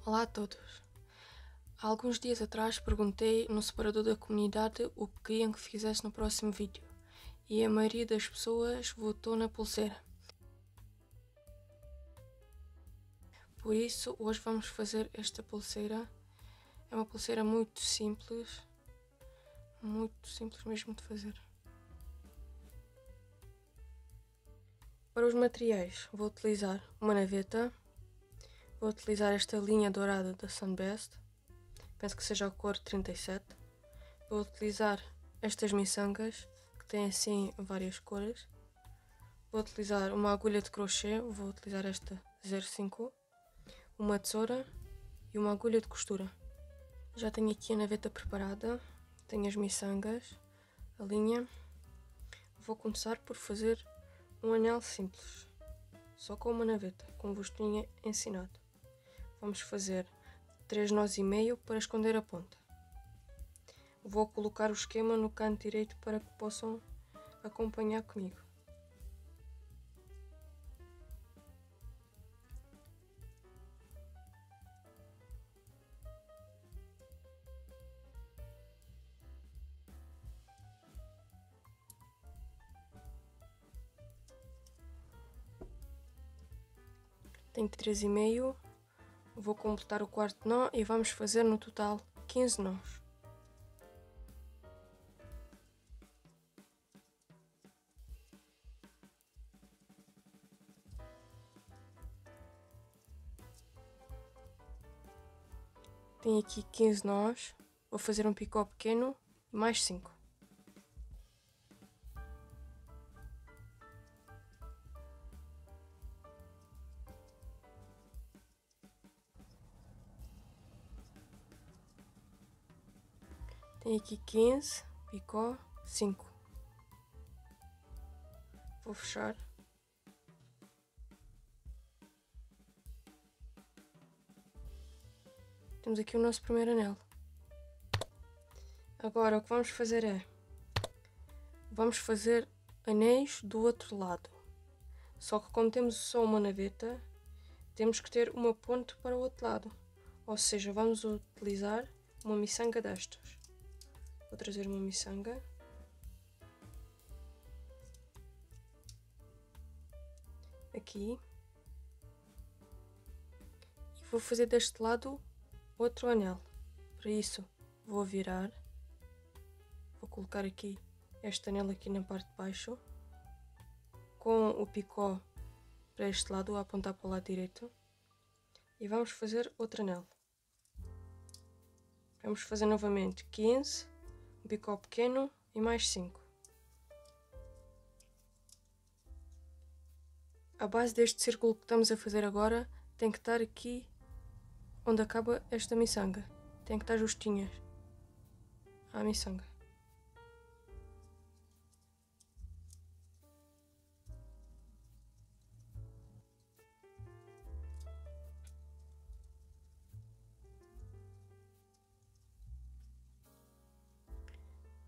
Olá a todos. Há alguns dias atrás perguntei no separador da comunidade o que queriam que fizesse no próximo vídeo e a maioria das pessoas votou na pulseira. Por isso hoje vamos fazer esta pulseira. É uma pulseira muito simples mesmo de fazer. Para os materiais vou utilizar uma naveta, vou utilizar esta linha dourada da Sunbest, penso que seja a cor 37, vou utilizar estas miçangas que têm assim várias cores, vou utilizar uma agulha de crochê, vou utilizar esta 05, uma tesoura e uma agulha de costura. Já tenho aqui a naveta preparada, tenho as miçangas, a linha. Vou começar por fazer um anel simples, só com uma naveta, como vos tinha ensinado. Vamos fazer 3 nós e meio para esconder a ponta. Vou colocar o esquema no canto direito para que possam acompanhar comigo. Tenho 3 e meio. Vou completar o quarto nó e vamos fazer no total 15 nós. Tenho aqui 15 nós, vou fazer um picó pequeno e mais 5. Tenho aqui 15, picó, 5. Vou fechar. Temos aqui o nosso primeiro anel. Agora o que vamos fazer é, vamos fazer anéis do outro lado. Só que como temos só uma naveta, temos que ter uma ponte para o outro lado. Ou seja, vamos utilizar uma miçanga destas. Vou trazer uma miçanga. Aqui. E vou fazer deste lado outro anel. Para isso vou virar. Vou colocar aqui este anel aqui na parte de baixo. Com o picó para este lado, a apontar para o lado direito. E vamos fazer outro anel. Vamos fazer novamente 15, um picó pequeno e mais 5. A base deste círculo que estamos a fazer agora tem que estar aqui onde acaba esta miçanga. Tem que estar justinhas à miçanga.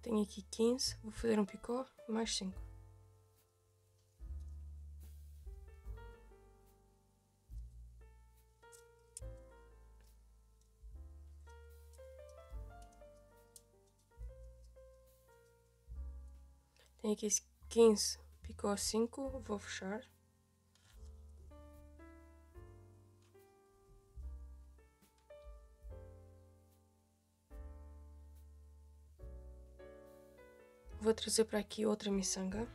Tenho aqui 15, vou fazer um picó e mais 5. Tenho aqui 15, picó 5, vou fechar. Vou trazer para aqui outra miçanga.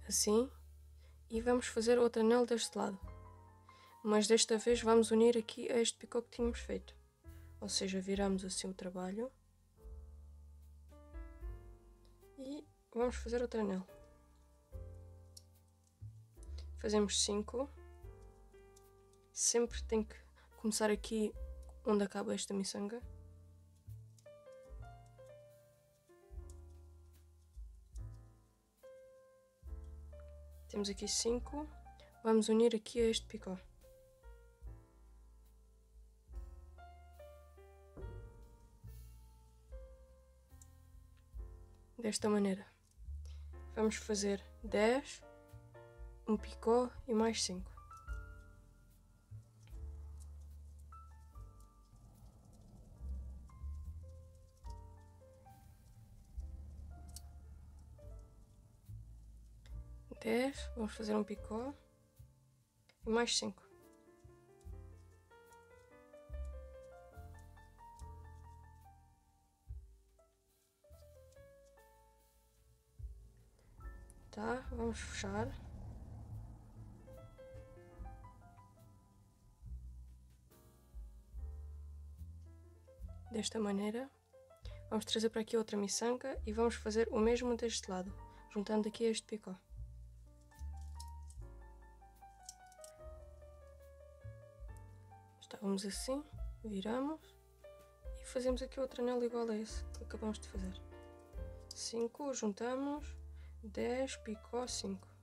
Assim. E vamos fazer outro anel deste lado. Mas desta vez vamos unir aqui a este picó que tínhamos feito. Ou seja, viramos assim o trabalho. E vamos fazer outro anel. Fazemos 5. Sempre tem que começar aqui onde acaba esta miçanga. Temos aqui 5. Vamos unir aqui a este picó. Desta maneira. Vamos fazer 10 um picô e mais 5. Vamos fazer um picô e mais 5. Tá, vamos fechar. Desta maneira. Vamos trazer para aqui outra miçanga e vamos fazer o mesmo deste lado, juntando aqui este picô. Estávamos assim, viramos e fazemos aqui outro anel igual a esse que acabamos de fazer. 5, juntamos, 10, picô, 5.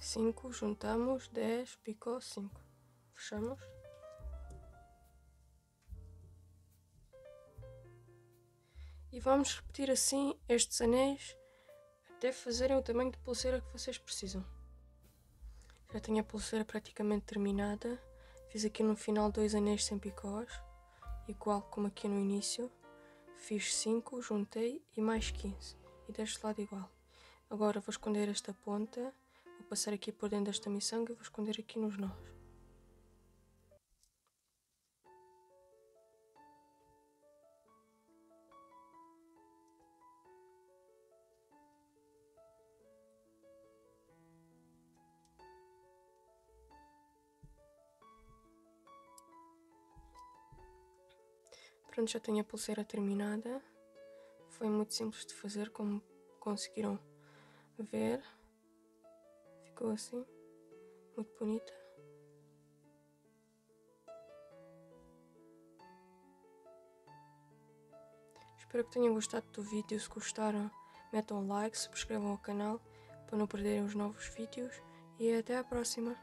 Cinco, juntamos, 10, picô, 5. Fechamos. E vamos repetir assim estes anéis até fazerem o tamanho de pulseira que vocês precisam. Já tenho a pulseira praticamente terminada. Fiz aqui no final 2 anéis sem picós, igual como aqui no início. Fiz 5, juntei e mais 15. E deste lado igual. Agora vou esconder esta ponta. Vou passar aqui por dentro desta miçanga e vou esconder aqui nos nós. Pronto, já tenho a pulseira terminada. Foi muito simples de fazer, como conseguiram ver. Ficou assim, muito bonita. Espero que tenham gostado do vídeo. Se gostaram, metam like, subscrevam o canal para não perderem os novos vídeos e até à próxima.